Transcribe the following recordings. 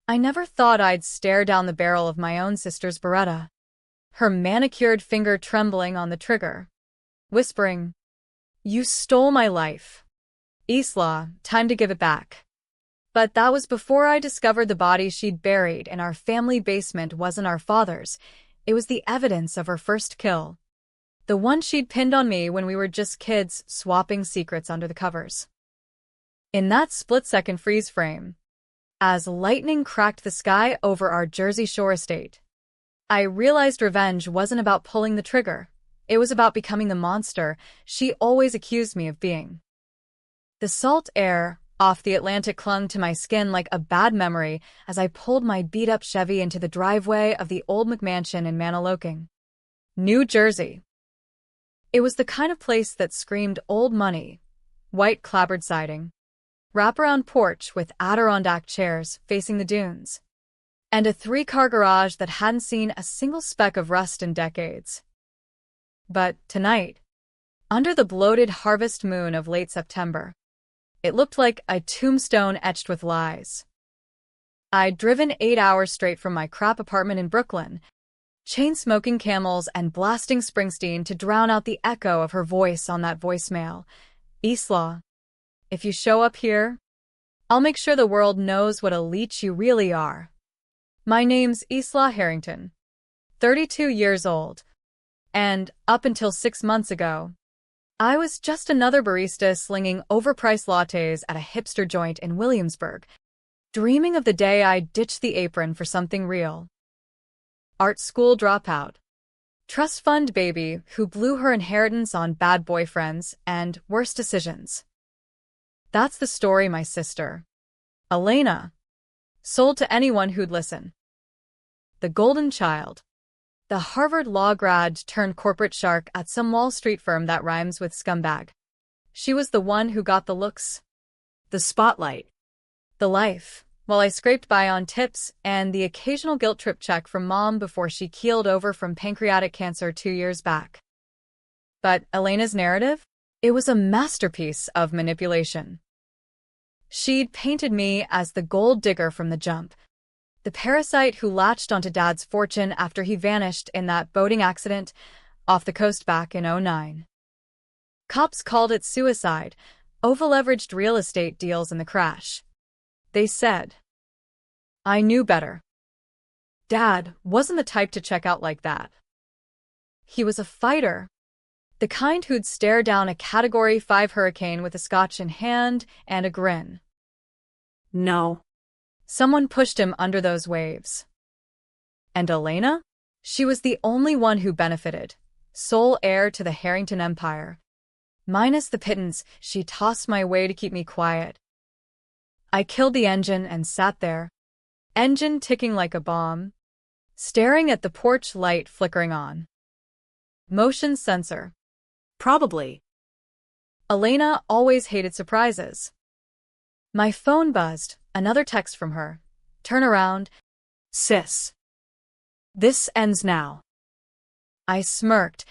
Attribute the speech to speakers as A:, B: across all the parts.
A: I never thought I'd stare down the barrel of my own sister's Beretta, her manicured finger trembling on the trigger, whispering, "You stole my life. Isla, time to give it back." But that was before I discovered the body she'd buried in our family basement wasn't our father's. It was the evidence of her first kill. The one she'd pinned on me when we were just kids swapping secrets under the covers. In that split-second freeze frame, as lightning cracked the sky over our Jersey Shore estate, I realized revenge wasn't about pulling the trigger. It was about becoming the monster she always accused me of being. The salt air off the Atlantic clung to my skin like a bad memory as I pulled my beat-up Chevy into the driveway of the old McMansion in Manahawkin, New Jersey. It was the kind of place that screamed old money: white clapboard siding, wraparound porch with Adirondack chairs facing the dunes, and a three-car garage that hadn't seen a single speck of rust in decades. But tonight, under the bloated harvest moon of late September, it looked like a tombstone etched with lies. I'd driven 8 hours straight from my crap apartment in Brooklyn, chain-smoking Camels and blasting Springsteen to drown out the echo of her voice on that voicemail. "Isla, if you show up here, I'll make sure the world knows what a leech you really are. My name's Isla Harrington, 32 years old, and up until 6 months ago, I was just another barista slinging overpriced lattes at a hipster joint in Williamsburg, dreaming of the day I'd ditch the apron for something real. Art school dropout, trust fund baby who blew her inheritance on bad boyfriends and worse decisions. That's the story my sister, Elena, sold to anyone who'd listen. The golden child, the Harvard law grad turned corporate shark at some Wall Street firm that rhymes with scumbag. She was the one who got the looks, the spotlight, the life, while I scraped by on tips and the occasional guilt trip check from mom before she keeled over from pancreatic cancer 2 years back. But Elena's narrative? It was a masterpiece of manipulation. She'd painted me as the gold digger from the jump, the parasite who latched onto Dad's fortune after he vanished in that boating accident off the coast back in '09. Cops called it suicide, over-leveraged real estate deals in the crash. They said, I knew better. Dad wasn't the type to check out like that. He was a fighter, the kind who'd stare down a Category 5 hurricane with a scotch in hand and a grin. No. Someone pushed him under those waves. And Elena? She was the only one who benefited, sole heir to the Harrington empire. Minus the pittance she tossed my way to keep me quiet. I killed the engine and sat there, engine ticking like a bomb, staring at the porch light flickering on. Motion sensor. Probably. Elena always hated surprises. My phone buzzed, another text from her. Turn around. Sis. This ends now. I smirked,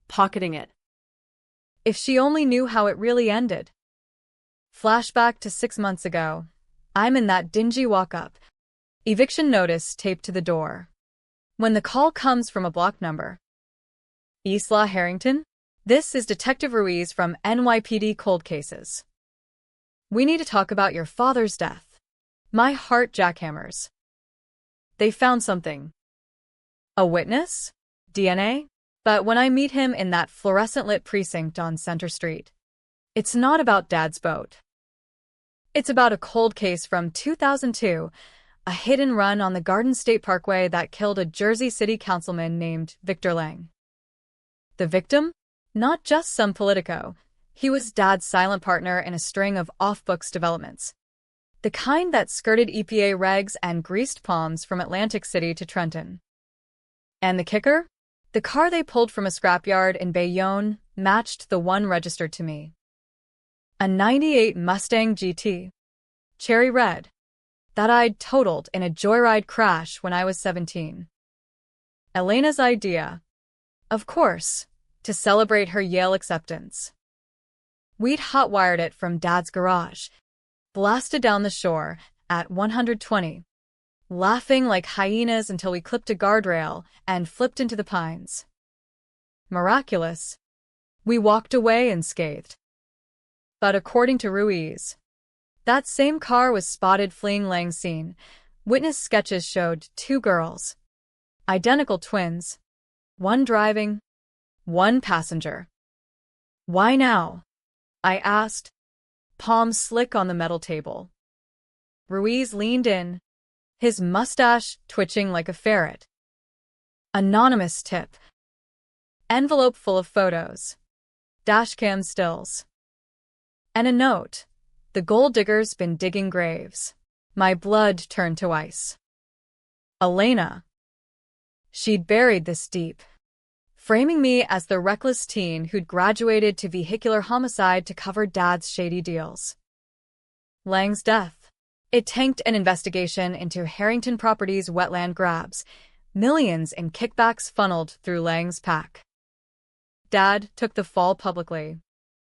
A: pocketing it. If she only knew how it really ended. Flashback to 6 months ago. I'm in that dingy walk-up. Eviction notice taped to the door. When the call comes from a block number. Isla Harrington? This is Detective Ruiz from NYPD Cold Cases. We need to talk about your father's death. My heart jackhammers. They found something. A witness? DNA? But when I meet him in that fluorescent-lit precinct on Center Street, it's not about Dad's boat. It's about a cold case from 2002, a hit-and-run on the Garden State Parkway that killed a Jersey City councilman named Victor Lang. The victim? Not just some politico. He was Dad's silent partner in a string of off-books developments. The kind that skirted EPA regs and greased palms from Atlantic City to Trenton. And the kicker? The car they pulled from a scrapyard in Bayonne matched the one registered to me. A '98 Mustang GT. Cherry red. That I'd totaled in a joyride crash when I was 17. Elena's idea. Of course, to celebrate her Yale acceptance. We'd hot-wired it from Dad's garage, blasted down the shore at 120, laughing like hyenas until we clipped a guardrail and flipped into the pines. Miraculous. We walked away unscathed. But according to Ruiz, that same car was spotted fleeing Lang's scene. Witness sketches showed two girls, identical twins, one driving, one passenger. Why now? I asked, palms slick on the metal table. Ruiz leaned in, his mustache twitching like a ferret. Anonymous tip. Envelope full of photos. Dashcam stills. And a note. The gold digger's been digging graves. My blood turned to ice. Elena. She'd buried this deep, framing me as the reckless teen who'd graduated to vehicular homicide to cover Dad's shady deals. Lang's death. It tanked an investigation into Harrington Properties' wetland grabs, millions in kickbacks funneled through Lang's PAC. Dad took the fall publicly.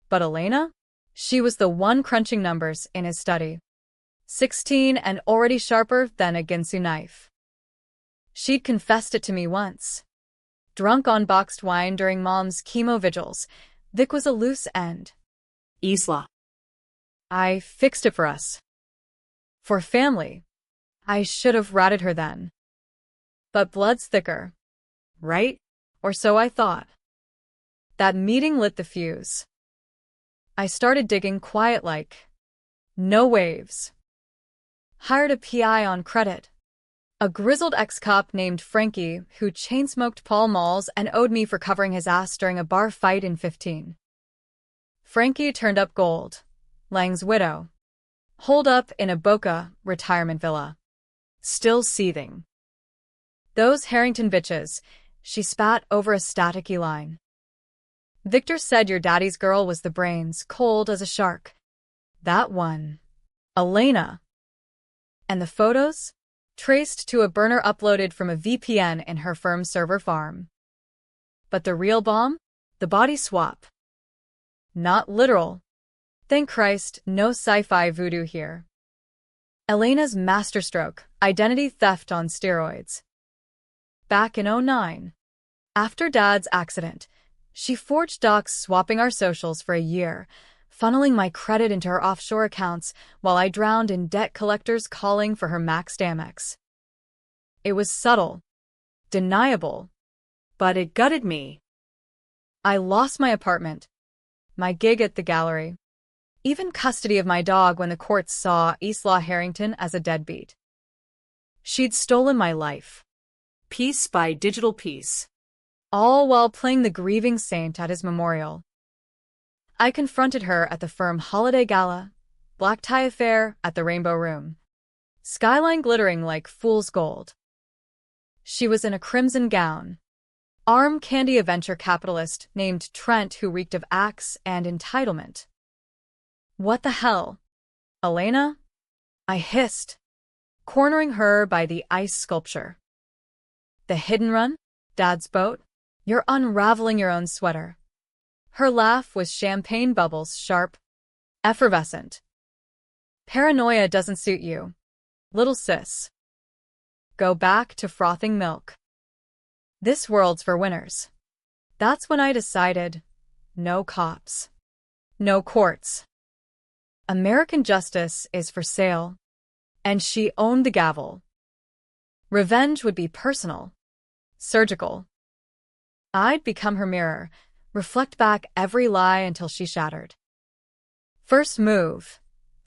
A: But Elena? She was the one crunching numbers in his study. 16 and already sharper than a Ginsu knife. She'd confessed it to me once. Drunk on boxed wine during Mom's chemo vigils, Vic was a loose end.
B: Isla.
A: I fixed it for us. For family. I should have ratted her then. But blood's thicker. Right? Or so I thought. That meeting lit the fuse. I started digging quiet-like. No waves. Hired a PI on credit. A grizzled ex-cop named Frankie who chain-smoked Pall Malls and owed me for covering his ass during a bar fight in 15. Frankie turned up gold. Lang's widow. Holed up in a Boca retirement villa. Still seething. Those Harrington bitches, she spat over a staticky line. Victor said your daddy's girl was the brains, cold as a shark. That one. Elena. And the photos? Traced to a burner uploaded from a VPN in her firm's server farm. But the real bomb? The body swap. Not literal. Thank Christ, no sci-fi voodoo here. Elena's masterstroke, identity theft on steroids. Back in 2009. After Dad's accident, she forged docs swapping our socials for a year, funneling my credit into her offshore accounts while I drowned in debt collectors calling for her maxed Amex. It was subtle, deniable, but it gutted me. I lost my apartment, my gig at the gallery, even custody of my dog when the courts saw Isla Harrington as a deadbeat. She'd stolen my life.
B: Piece by digital piece.
A: All while playing the grieving saint at his memorial. I confronted her at the firm holiday gala, black tie affair at the Rainbow Room. Skyline glittering like fool's gold. She was in a crimson gown. Arm candy a venture capitalist named Trent who reeked of axe and entitlement. What the hell? Elena? I hissed, cornering her by the ice sculpture. The hidden run? Dad's boat? You're unraveling your own sweater. Her laugh was champagne bubbles, sharp, effervescent. Paranoia doesn't suit you, little sis. Go back to frothing milk. This world's for winners. That's when I decided, no cops. No courts. American justice is for sale. And she owned the gavel. Revenge would be personal, surgical. I'd become her mirror, reflect back every lie until she shattered. First move,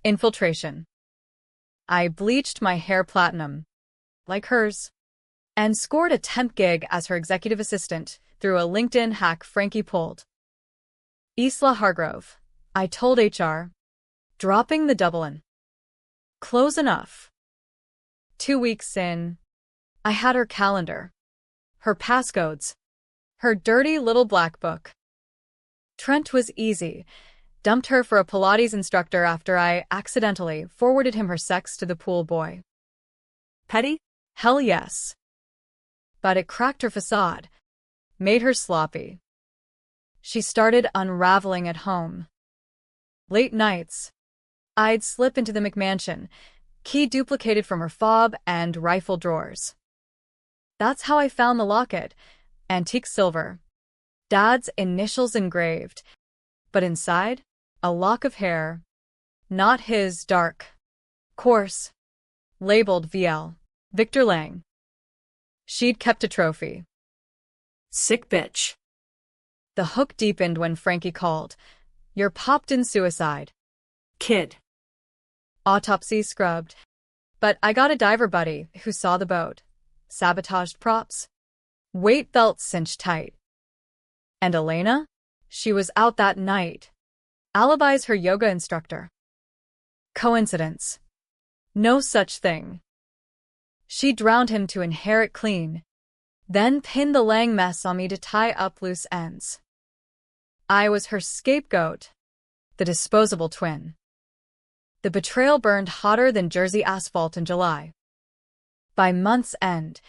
A: infiltration. I bleached my hair platinum, like hers, and scored a temp gig as her executive assistant through a LinkedIn hack Frankie pulled. Isla Hargrove, I told HR, dropping the double in. Close enough. 2 weeks in, I had her calendar, her passcodes, her dirty little black book. Trent was easy. Dumped her for a Pilates instructor after I accidentally forwarded him her sex to the pool boy. Petty? Hell yes. But it cracked her facade, made her sloppy. She started unraveling at home. Late nights, I'd slip into the McMansion, Key duplicated from her fob and rifle drawers. That's how I found the locket. Antique silver. Dad's initials engraved. But inside, a lock of hair. Not his, dark. Coarse. Labeled VL. Victor Lang. She'd kept a trophy.
B: Sick bitch.
A: The hook deepened when Frankie called. You're popped in suicide.
B: Kid.
A: Autopsy scrubbed. But I got a diver buddy who saw the boat. Sabotaged props. Weight belt cinched tight. And Elena? She was out that night. Alibi's her yoga instructor. Coincidence? No such thing. She drowned him to inherit clean, then pinned the Lang mess on me to tie up loose ends. I was her scapegoat, the disposable twin. The betrayal burned hotter than Jersey asphalt in July. By month's end,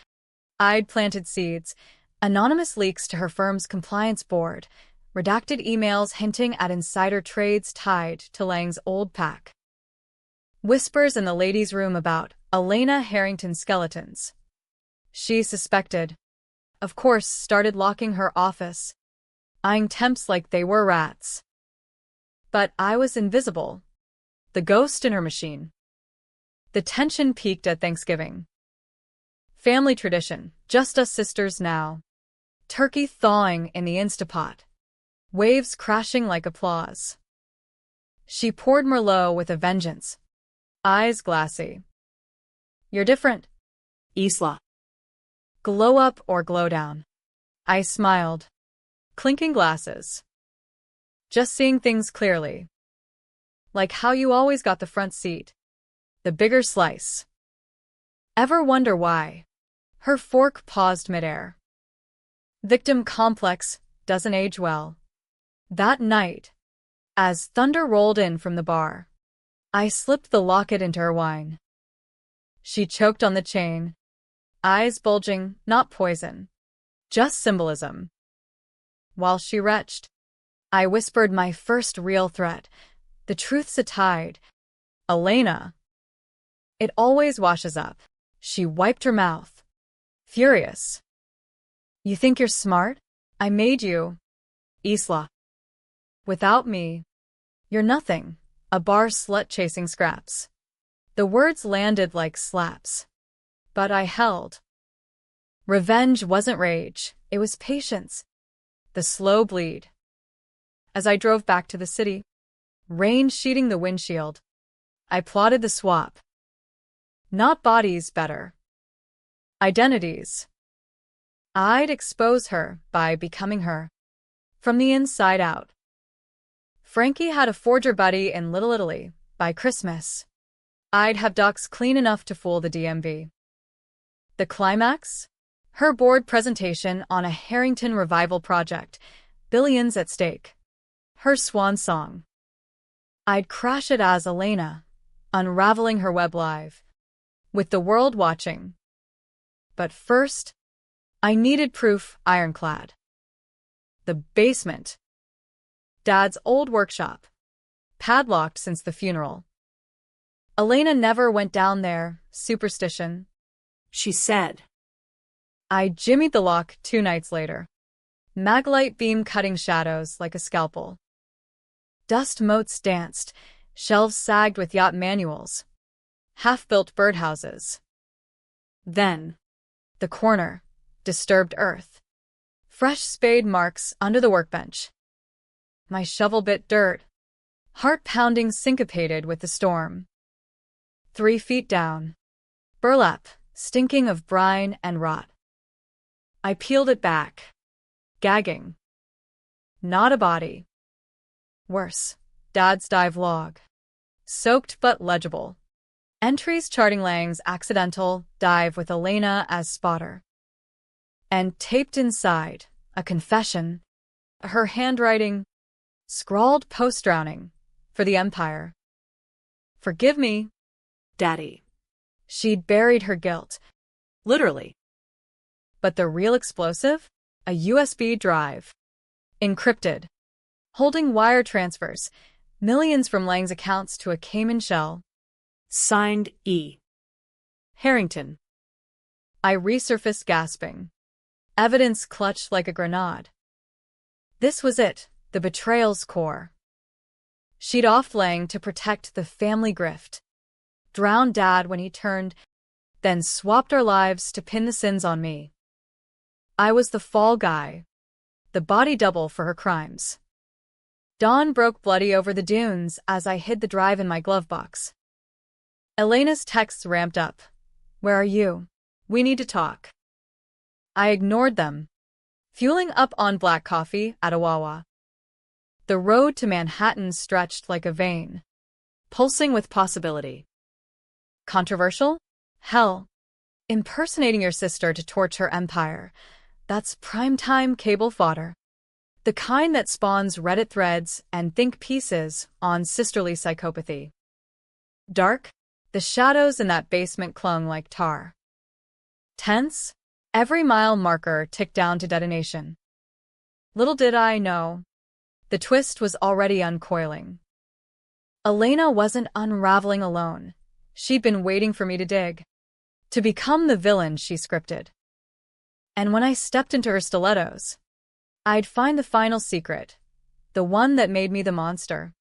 A: I'd planted seeds, anonymous leaks to her firm's compliance board, redacted emails hinting at insider trades tied to Lang's old pack. Whispers in the ladies' room about Elena Harrington's skeletons. She suspected. Of course, started locking her office, eyeing temps like they were rats. But I was invisible. The ghost in her machine. The tension peaked at Thanksgiving. Family tradition, just us sisters now. Turkey thawing in the Instapot. Waves crashing like applause. She poured Merlot with a vengeance. Eyes glassy. You're different.
B: Isla.
A: Glow up or glow down. I smiled. Clinking glasses. Just seeing things clearly. Like how you always got the front seat. The bigger slice. Ever wonder why? Her fork paused midair. Victim complex doesn't age well. That night, as thunder rolled in from the bar, I slipped the locket into her wine. She choked on the chain, eyes bulging, not poison, just symbolism. While she retched, I whispered my first real threat. The truth's a tide. Elena. It always washes up. She wiped her mouth. Furious. You think you're smart? I made you. Isla. Without me, you're nothing. A bar slut chasing scraps. The words landed like slaps. But I held. Revenge wasn't rage, it was patience. The slow bleed. As I drove back to the city, rain sheeting the windshield, I plotted the swap. Not bodies better. Identities. I'd expose her by becoming her. From the inside out. Frankie had a forger buddy in Little Italy. By Christmas, I'd have ducks clean enough to fool the DMV. The climax? Her board presentation on a Harrington revival project. Billions at stake. Her swan song. I'd crash it as Elena, unraveling her web live, with the world watching. But first, I needed proof, ironclad. The basement. Dad's old workshop. Padlocked since the funeral. Elena never went down there, superstition.
B: She said.
A: I jimmied the lock 2 nights later. Maglite beam cutting shadows like a scalpel. Dust motes danced, shelves sagged with yacht manuals. Half-built birdhouses. Then, the corner, disturbed earth. Fresh spade marks under the workbench. My shovel bit dirt. Heart pounding syncopated with the storm. 3 feet down. Burlap, stinking of brine and rot. I peeled it back. Gagging. Not a body. Worse, Dad's dive log. Soaked but legible. Entries charting Lang's accidental dive with Elena as spotter. And taped inside, a confession. Her handwriting, scrawled post-drowning, for the Empire. Forgive me,
B: Daddy.
A: She'd buried her guilt.
B: Literally.
A: But the real explosive? A USB drive. Encrypted. Holding wire transfers, millions from Lang's accounts to a Cayman shell.
B: Signed E. Harrington.
A: I resurfaced gasping. Evidence clutched like a grenade. This was it, the betrayal's core. She'd offlaying to protect the family grift. Drowned Dad when he turned, then swapped our lives to pin the sins on me. I was the fall guy, the body double for her crimes. Dawn broke bloody over the dunes as I hid the drive in my glove box. Elena's texts ramped up. Where are you? We need to talk. I ignored them, fueling up on black coffee at a Wawa. The road to Manhattan stretched like a vein, pulsing with possibility. Controversial? Hell. Impersonating your sister to torch her empire. That's primetime cable fodder. The kind that spawns Reddit threads and think pieces on sisterly psychopathy. Dark? The shadows in that basement clung like tar. Tense? Every mile marker ticked down to detonation. Little did I know, the twist was already uncoiling. Elena wasn't unraveling alone. She'd been waiting for me to dig. To become the villain she scripted. And when I stepped into her stilettos, I'd find the final secret, the one that made me the monster.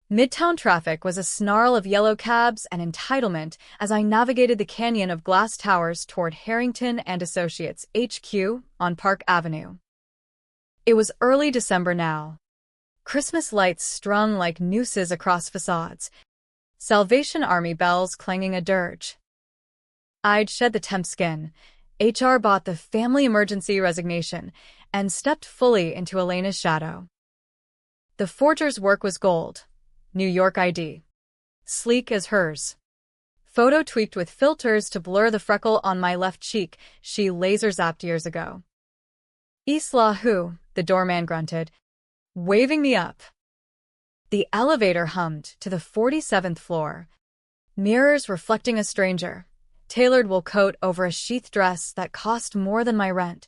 A: Midtown traffic was a snarl of yellow cabs and entitlement as I navigated the canyon of glass towers toward Harrington and Associates HQ on Park Avenue. It was early December now. Christmas lights strung like nooses across facades, Salvation Army bells clanging a dirge. I'd shed the temp skin, HR bought the family emergency resignation, and stepped fully into Elena's shadow. The forger's work was gold. New York ID. Sleek as hers. Photo tweaked with filters to blur the freckle on my left cheek she laser-zapped years ago. Isla who, the doorman grunted, waving me up. The elevator hummed to the 47th floor. Mirrors reflecting a stranger. Tailored wool coat over a sheath dress that cost more than my rent.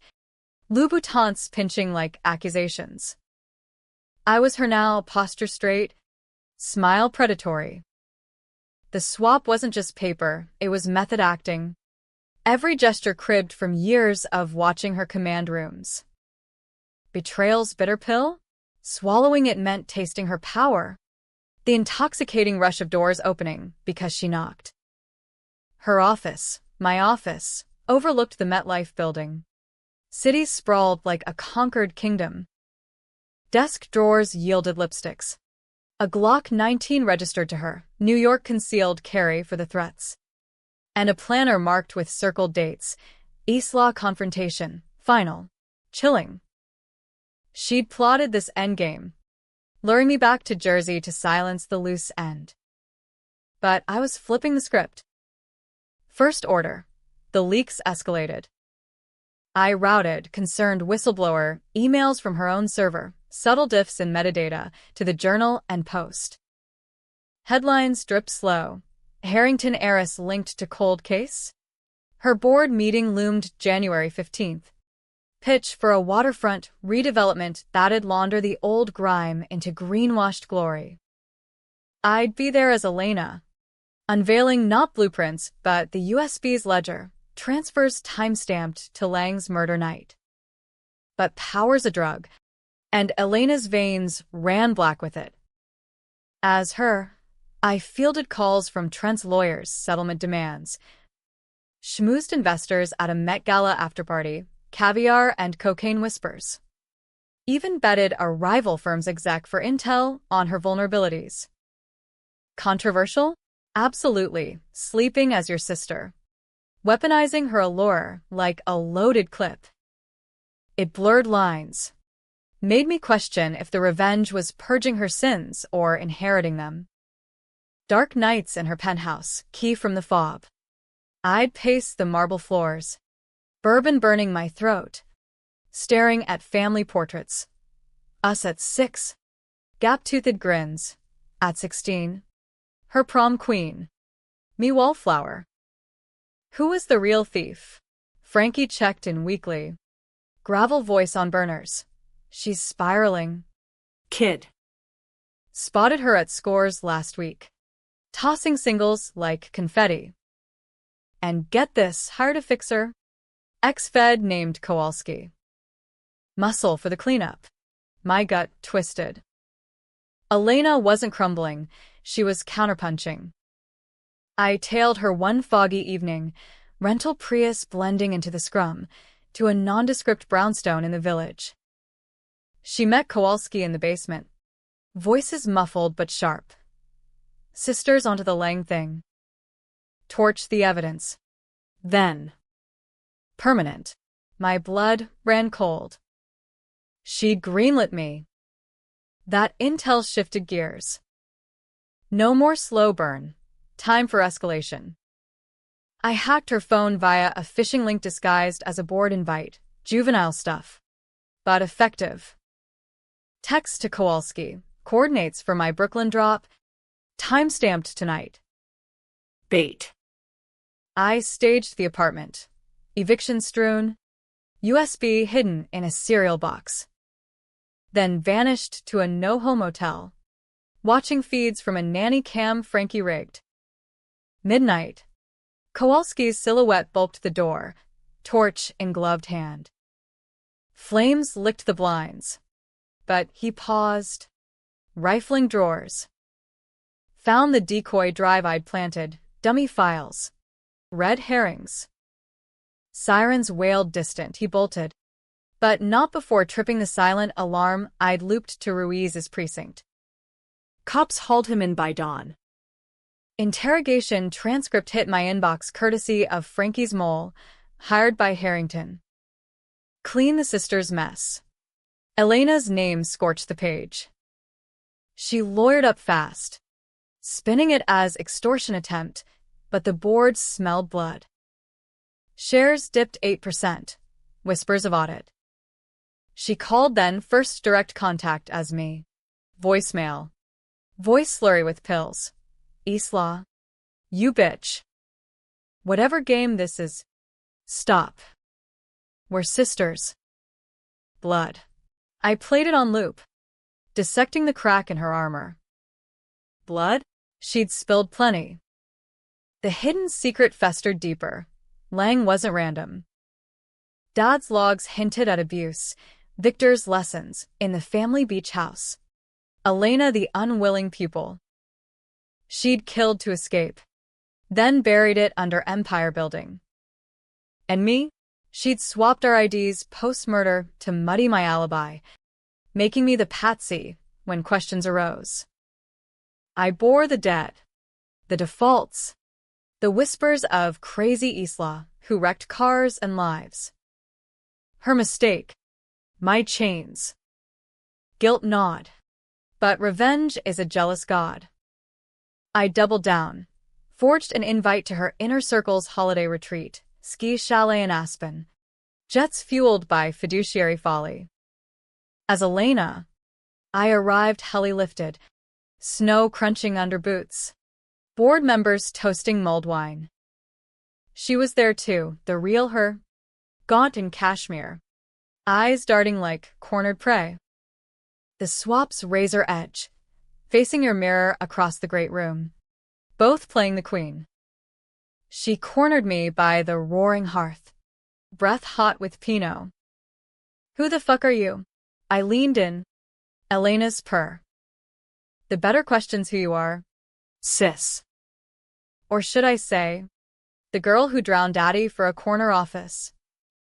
A: Louboutins pinching like accusations. I was her now, posture straight, smile predatory. The swap wasn't just paper, it was method acting. Every gesture cribbed from years of watching her command rooms. Betrayal's bitter pill? Swallowing it meant tasting her power. The intoxicating rush of doors opening because she knocked. Her office, my office, overlooked the MetLife building. Cities sprawled like a conquered kingdom. Desk drawers yielded lipsticks. A Glock 19 registered to her, New York concealed carry for the threats. And a planner marked with circled dates, Isla confrontation, final, chilling. She'd plotted this endgame, luring me back to Jersey to silence the loose end. But I was flipping the script. First order, the leaks escalated. I routed concerned whistleblower emails from her own server, subtle diffs in metadata, to the Journal and Post. Headlines dripped slow. Harrington heiress linked to cold case? Her board meeting loomed January 15th. Pitch for a waterfront redevelopment that'd launder the old grime into greenwashed glory. I'd be there as Elena, unveiling not blueprints but the USB's ledger, transfers time-stamped to Lang's murder night. But power's a drug, and Elena's veins ran black with it. As her, I fielded calls from Trent's lawyers' settlement demands, schmoozed investors at a Met Gala afterparty, caviar and cocaine whispers. Even betted a rival firm's exec for intel on her vulnerabilities. Controversial? Absolutely. Sleeping as your sister. Weaponizing her allure like a loaded clip. It blurred lines. Made me question if the revenge was purging her sins or inheriting them. Dark nights in her penthouse, key from the fob. I'd pace the marble floors, bourbon burning my throat, staring at family portraits. Us at 6. Gap-toothed grins. At 16. Her prom queen. Me wallflower. Who was the real thief? Frankie checked in weekly. Gravel voice on burners. She's spiraling.
B: Kid.
A: Spotted her at Scores last week. tossing singles like confetti. And get this, hired a fixer, ex-Fed named Kowalski. Muscle for the cleanup. My gut twisted. Elena wasn't crumbling, she was counterpunching. I tailed her one foggy evening, rental Prius blending into the scrum, to a nondescript brownstone in the village. She met Kowalski in the basement. Voices muffled but sharp. Sisters onto the Lang thing. Torch the evidence. Then. Permanent. My blood ran cold. She'd greenlit me. That intel shifted gears. No more slow burn. Time for escalation. I hacked her phone via a phishing link disguised as a board invite. Juvenile stuff. But effective. Text to Kowalski. Coordinates for my Brooklyn drop. Time-stamped tonight.
B: Bait.
A: I staged the apartment. Eviction strewn. USB hidden in a cereal box. Then vanished to a no-home motel. Watching feeds from a nanny cam Frankie rigged. Midnight. Kowalski's silhouette bulked the door, torch in gloved hand. Flames licked the blinds. But he paused, rifling drawers. Found the decoy drive I'd planted, dummy files. Red herrings. Sirens wailed distant, he bolted. But not before tripping the silent alarm I'd looped to Ruiz's precinct.
B: Cops hauled him in by dawn.
A: Interrogation transcript hit my inbox courtesy of Frankie's mole, hired by Harrington. Clean the sisters' mess. Elena's name scorched the page. She lawyered up fast, spinning it as extortion attempt, but the board smelled blood. Shares dipped 8%. Whispers of audit. She called then, first direct contact as me. Voicemail. Voice slurry with pills. Isla. You bitch. Whatever game this is. Stop. We're sisters. Blood. I played it on loop, dissecting the crack in her armor. Blood? She'd spilled plenty. The hidden secret festered deeper. Lang wasn't random. Dad's logs hinted at abuse, Victor's lessons in the family beach house. Elena the unwilling pupil. She'd killed to escape, then buried it under empire building. And me? She'd swapped our IDs post-murder to muddy my alibi, making me the patsy when questions arose. I bore the debt, the defaults, the whispers of crazy Isla who wrecked cars and lives. Her mistake, my chains. Guilt gnawed, but revenge is a jealous god. I doubled down, forged an invite to her inner circle's holiday retreat, ski chalet in Aspen, jets fueled by fiduciary folly. As Elena, I arrived heli-lifted, snow crunching under boots, board members toasting mulled wine. She was there too, the real her, gaunt in cashmere, eyes darting like cornered prey. The swap's razor edge, facing your mirror across the great room, both playing the queen. She cornered me by the roaring hearth, breath hot with Pinot. Who the fuck are you? I leaned in. Elena's purr. The better question's who you are.
B: Sis.
A: Or should I say, the girl who drowned Daddy for a corner office.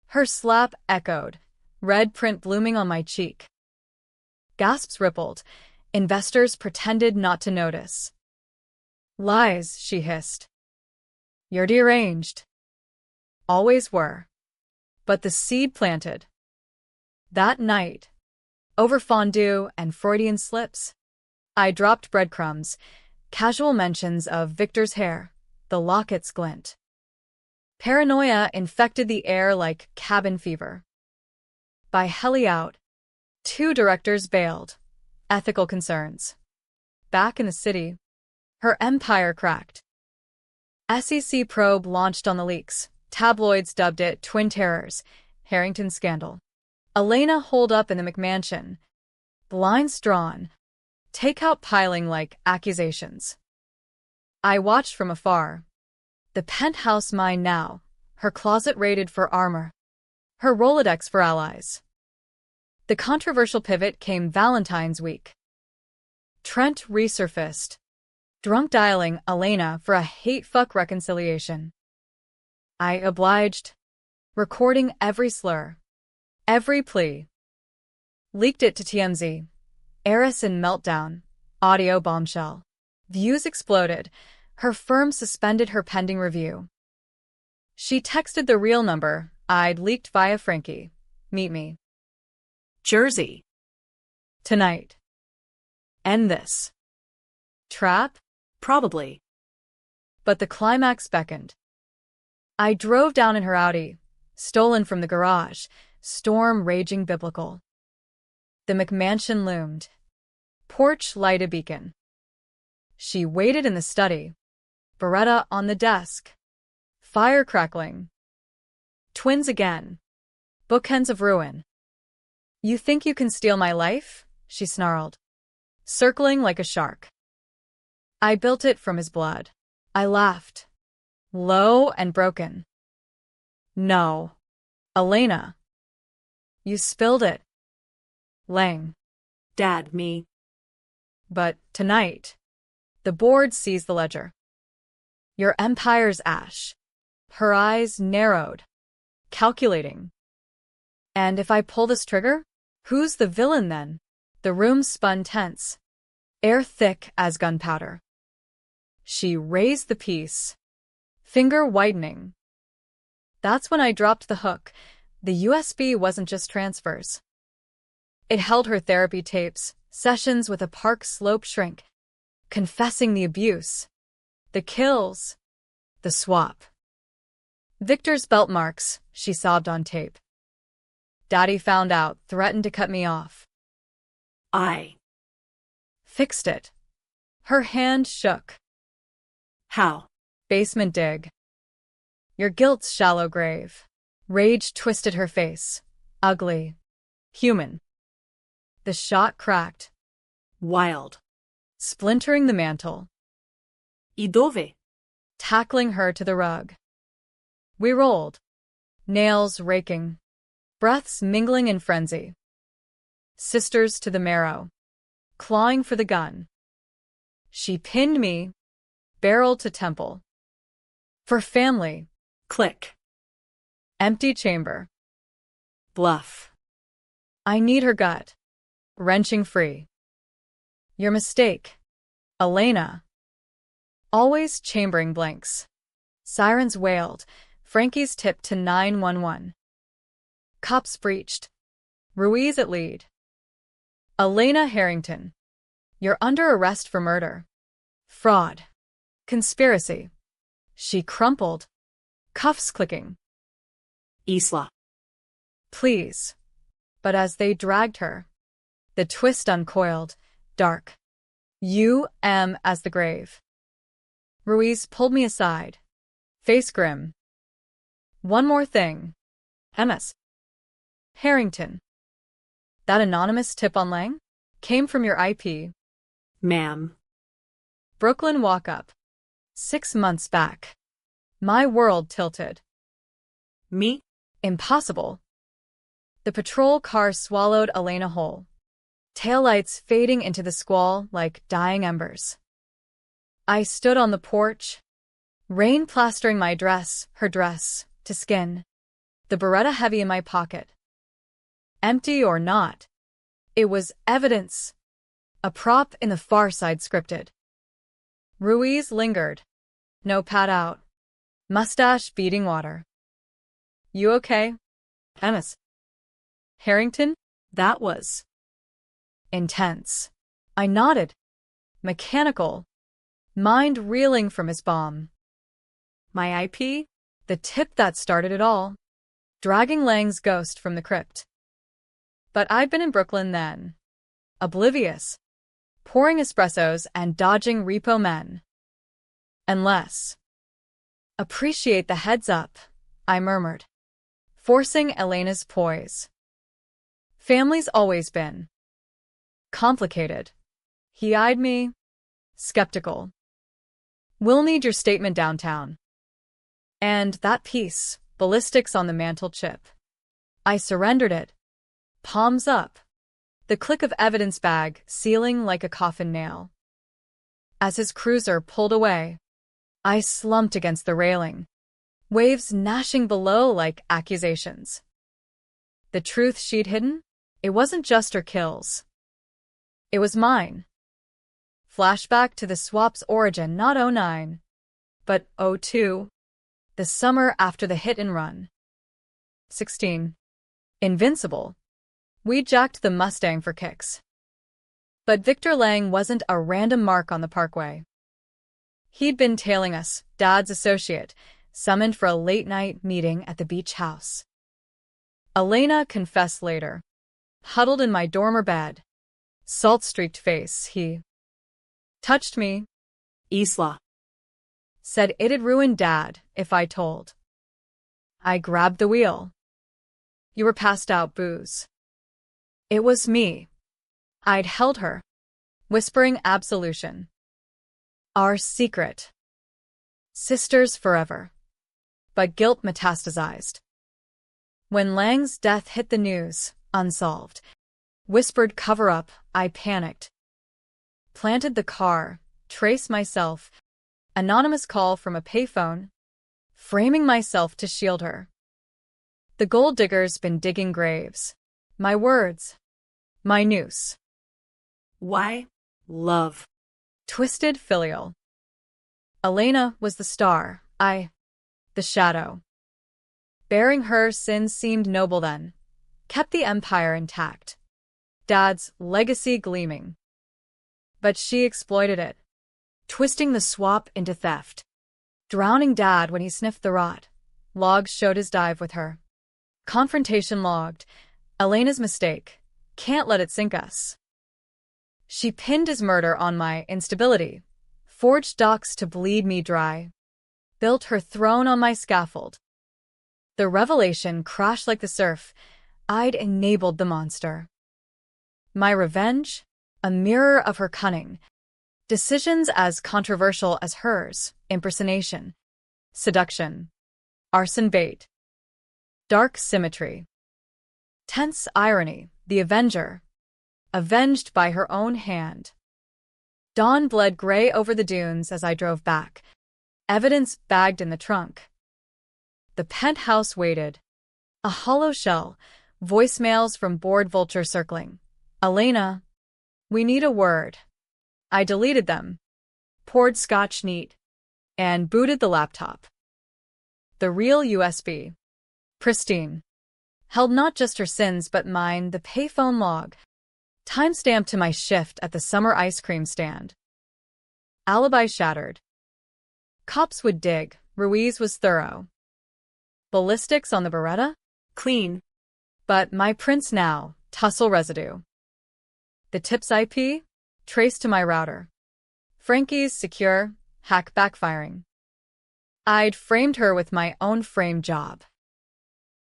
A: Her slap echoed, red print blooming on my cheek. Gasps rippled. Investors pretended not to notice. Lies, she hissed. You're deranged. Always were. But the seed planted. That night, over fondue and Freudian slips, I dropped breadcrumbs, casual mentions of Victor's hair, the locket's glint. Paranoia infected the air like cabin fever. By heli out, 2 directors bailed. Ethical concerns. Back in the city, her empire cracked. SEC probe launched on the leaks. Tabloids dubbed it Twin Terrors, Harrington scandal. Elena holed up in the McMansion. Blinds drawn. Takeout piling like accusations. I watched from afar. The penthouse mine now, her closet raided for armor, her Rolodex for allies. The controversial pivot came Valentine's week. Trent resurfaced, drunk dialing Elena for a hate-fuck reconciliation. I obliged, recording every slur, every plea. Leaked it to TMZ. Heiress in meltdown, audio bombshell. Views exploded. Her firm suspended her pending review. She texted the real number I'd leaked via Frankie. Meet me.
B: Jersey.
A: Tonight. End this. Trap?
B: Probably.
A: But the climax beckoned. I drove down in her Audi, stolen from the garage, storm raging biblical. The McMansion loomed. Porch light a beacon. She waited in the study. Beretta on the desk. Fire crackling. Twins again. Bookends of ruin. You think you can steal my life? She snarled, circling like a shark. I built it from his blood. I laughed. Low and broken. No. Elena. You spilled it. Lang.
B: Dad, me.
A: But tonight, the board sees the ledger. Your empire's ash. Her eyes narrowed, calculating. And if I pull this trigger, who's the villain then? The room spun tense, air thick as gunpowder. She raised the piece, finger whitening. That's when I dropped the hook. The USB wasn't just transfers. It held her therapy tapes, sessions with a Park Slope shrink, confessing the abuse, the kills, the swap. Victor's belt marks, she sobbed on tape. Daddy found out, threatened to cut me off.
B: I
A: fixed it. Her hand shook.
B: How?
A: Basement dig. Your guilt's shallow grave. Rage twisted her face. Ugly. Human. The shot cracked.
B: Wild.
A: Splintering the mantle.
B: I dove?
A: Tackling her to the rug. We rolled. Nails raking. Breaths mingling in frenzy. Sisters to the marrow. Clawing for the gun. She pinned me, barrel to temple. For family.
B: Click.
A: Empty chamber.
B: Bluff.
A: I need her gut. Wrenching free. Your mistake. Elena. Always chambering blanks. Sirens wailed. Frankie's tip to 911. Cops breached. Ruiz at lead. Elena Harrington. You're under arrest for murder. Fraud. Conspiracy. She crumpled. Cuffs clicking.
B: Isla.
A: Please. But as they dragged her, the twist uncoiled, dark. As the grave. Ruiz pulled me aside. Face grim. One more thing. MS. Harrington. That anonymous tip on Lang? Came from your IP.
B: Ma'am.
A: Brooklyn walk-up. 6 months back. My world tilted.
B: Me?
A: Impossible. The patrol car swallowed Elena whole. Taillights fading into the squall like dying embers. I stood on the porch. Rain plastering my dress, her dress, to skin. The Beretta heavy in my pocket. Empty or not, it was evidence. A prop in the Far Side scripted. Ruiz lingered. No pat out. Mustache beating water. You okay? MS. Harrington?
B: That was
A: intense. I nodded. Mechanical. Mind reeling from his bomb. My IP? The tip that started it all. Dragging Lang's ghost from the crypt. But I'd been in Brooklyn then. Oblivious. Pouring espressos and dodging repo men. Unless. Appreciate the heads up, I murmured, forcing Elena's poise. Family's always been complicated. He eyed me, skeptical. We'll need your statement downtown. And that piece, ballistics on the mantle chip. I surrendered it. Palms up. The click of evidence bag sealing like a coffin nail. As his cruiser pulled away, I slumped against the railing, waves gnashing below like accusations. The truth she'd hidden? It wasn't just her kills. It was mine. Flashback to the swap's origin, not '09, but '02, the summer after the hit and run. 16. Invincible. We jacked the Mustang for kicks. But Victor Lang wasn't a random mark on the parkway. He'd been tailing us, Dad's associate, summoned for a late-night meeting at the beach house. Elena confessed later. Huddled in my dormer bed. Salt-streaked face, he touched me.
B: Isla.
A: Said it'd ruin Dad if I told. I grabbed the wheel. You were passed out, booze. It was me. I'd held her, whispering absolution. Our secret. Sisters forever. But guilt metastasized. When Lang's death hit the news, unsolved, whispered cover-up, I panicked. Planted the car, traced myself, anonymous call from a payphone, framing myself to shield her. The gold digger's been digging graves. My words. My noose.
B: Why? Love.
A: Twisted filial. Elena was the star, I, the shadow. Bearing her sins seemed noble then, kept the empire intact. Dad's legacy gleaming. But she exploited it, twisting the swap into theft. Drowning Dad when he sniffed the rot. Logs showed his dive with her. Confrontation logged. Elena's mistake. Can't let it sink us. She pinned his murder on my instability. Forged docs to bleed me dry. Built her throne on my scaffold. The revelation crashed like the surf. I'd enabled the monster. My revenge? A mirror of her cunning. Decisions as controversial as hers. Impersonation. Seduction. Arson bait. Dark symmetry. Tense irony. The avenger. Avenged by her own hand. Dawn bled gray over the dunes as I drove back. Evidence bagged in the trunk. The penthouse waited. A hollow shell. Voicemails from bored vulture circling. Elena. We need a word. I deleted them. Poured scotch neat. And booted the laptop. The real USB. Pristine. Held not just her sins but mine, the payphone log. Timestamp to my shift at the summer ice cream stand. Alibi shattered. Cops would dig. Ruiz was thorough. Ballistics on the Beretta?
B: Clean.
A: But my prints now, tussle residue. The tip's IP? Traced to my router. Frankie's secure, hack backfiring. I'd framed her with my own frame job.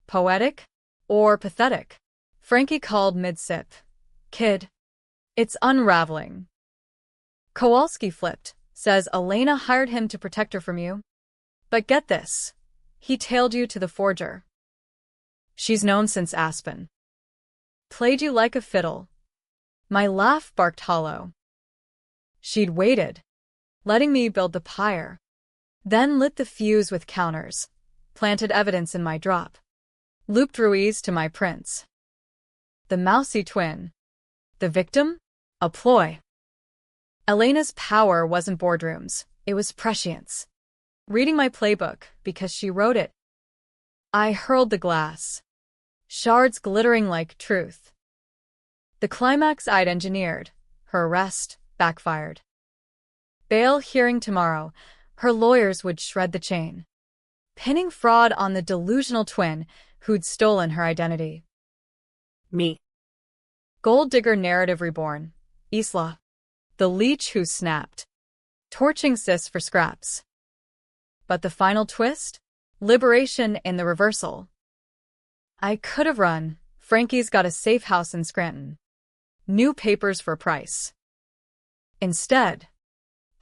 A: Poetic? Or pathetic? Frankie called mid-sip. Kid. It's unraveling. Kowalski flipped, says Elena hired him to protect her from you. But get this. He tailed you to the forger. She's known since Aspen. Played you like a fiddle. My laugh barked hollow. She'd waited, letting me build the pyre. Then lit the fuse with counters, planted evidence in my drop. Looped Ruiz to my prints. The mousy twin. The victim? A ploy. Elena's power wasn't boardrooms, it was prescience. Reading my playbook because she wrote it. I hurled the glass. Shards glittering like truth. The climax I'd engineered, her arrest, backfired. Bail hearing tomorrow, her lawyers would shred the chain. Pinning fraud on the delusional twin who'd stolen her identity.
B: Me.
A: Gold digger narrative reborn. Isla. The leech who snapped. Torching sis for scraps. But the final twist? Liberation in the reversal. I could have run. Frankie's got a safe house in Scranton. New papers for price. Instead,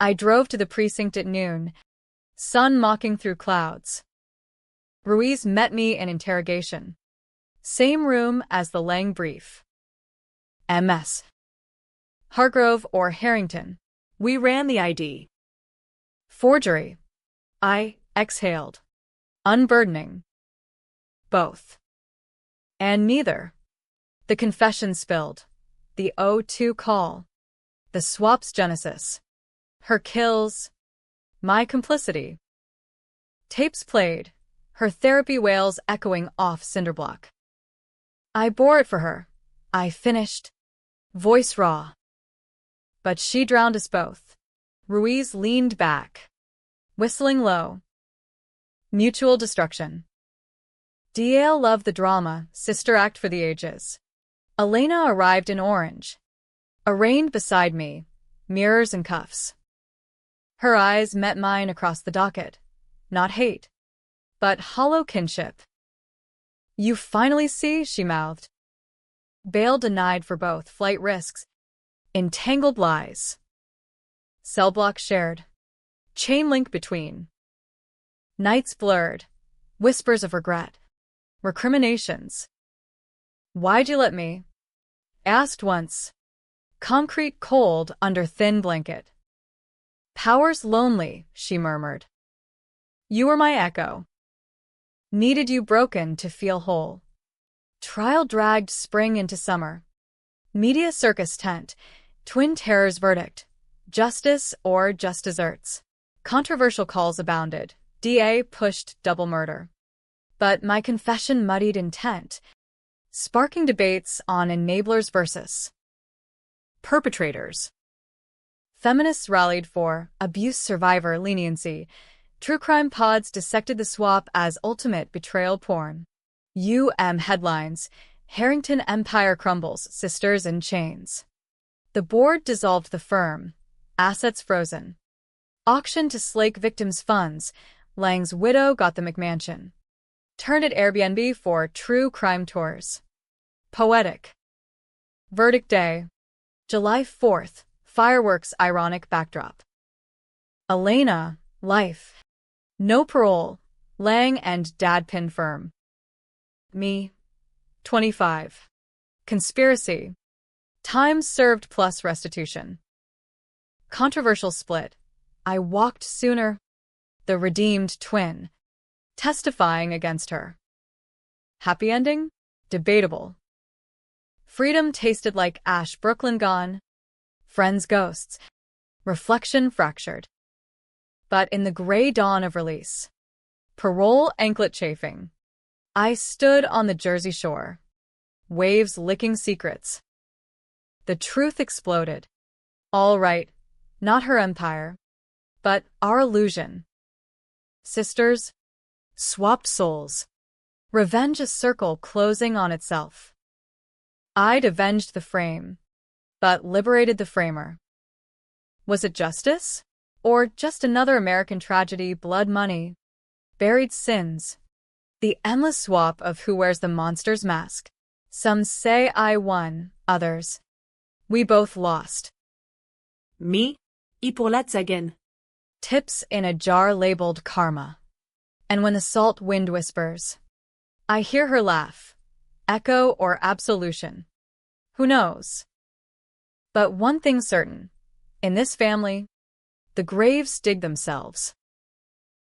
A: I drove to the precinct at noon, sun mocking through clouds. Ruiz met me in interrogation. Same room as the Lang brief. MS. Hargrove or Harrington?
B: We ran the ID.
A: Forgery. I exhaled. Unburdening. Both. And neither. The confession spilled. The O2 call. The swap's genesis. Her kills. My complicity. Tapes played, her therapy wails echoing off cinderblock. I bore it for her. I finished. Voice raw. But she drowned us both. Ruiz leaned back, whistling low. Mutual destruction. DL loved the drama, sister act for the ages. Elena arrived in orange. Arraigned beside me, mirrors and cuffs. Her eyes met mine across the docket. Not hate, but hollow kinship. You finally see, she mouthed. Bail denied for both flight risks. Entangled lies. Cell block shared. Chain link between. Nights blurred. Whispers of regret. Recriminations. Why'd you let me? Asked once. Concrete cold under thin blanket. Power's lonely, she murmured. You were my echo. Needed you broken to feel whole. Trial dragged spring into summer. Media circus tent. Twin terrors verdict. Justice or just desserts. Controversial calls abounded. DA pushed double murder. But my confession muddied intent, sparking debates on enablers versus perpetrators. Feminists rallied for abuse survivor leniency. True crime pods dissected the swap as ultimate betrayal porn. Headlines. Harrington empire crumbles, sisters in chains. The board dissolved the firm. Assets frozen. Auction to slake victims' funds. Lang's widow got the McMansion. Turned it Airbnb for true crime tours. Poetic. Verdict day. July 4th. Fireworks ironic backdrop. Elena, life. No parole. Lang and dad pin firm. Me, 25. Conspiracy. Time served plus restitution. Controversial split. I walked sooner. The redeemed twin. Testifying against her. Happy ending? Debatable. Freedom tasted like ash, Brooklyn gone. Friends ghosts. Reflection fractured. But in the gray dawn of release. Parole anklet chafing. I stood on the Jersey shore. Waves licking secrets. The truth exploded. All right, not her empire, but our illusion. Sisters, swapped souls. Revenge a circle closing on itself. I'd avenged the frame, but liberated the framer. Was it justice? Or just another American tragedy, blood money, buried sins? The endless swap of who wears the monster's mask. Some say I won, others. We both lost.
B: Me? Y pour la tzagen.
A: Tips in a jar labeled karma. And when the salt wind whispers, I hear her laugh. Echo or absolution. Who knows? But one thing's certain. In this family, the graves dig themselves.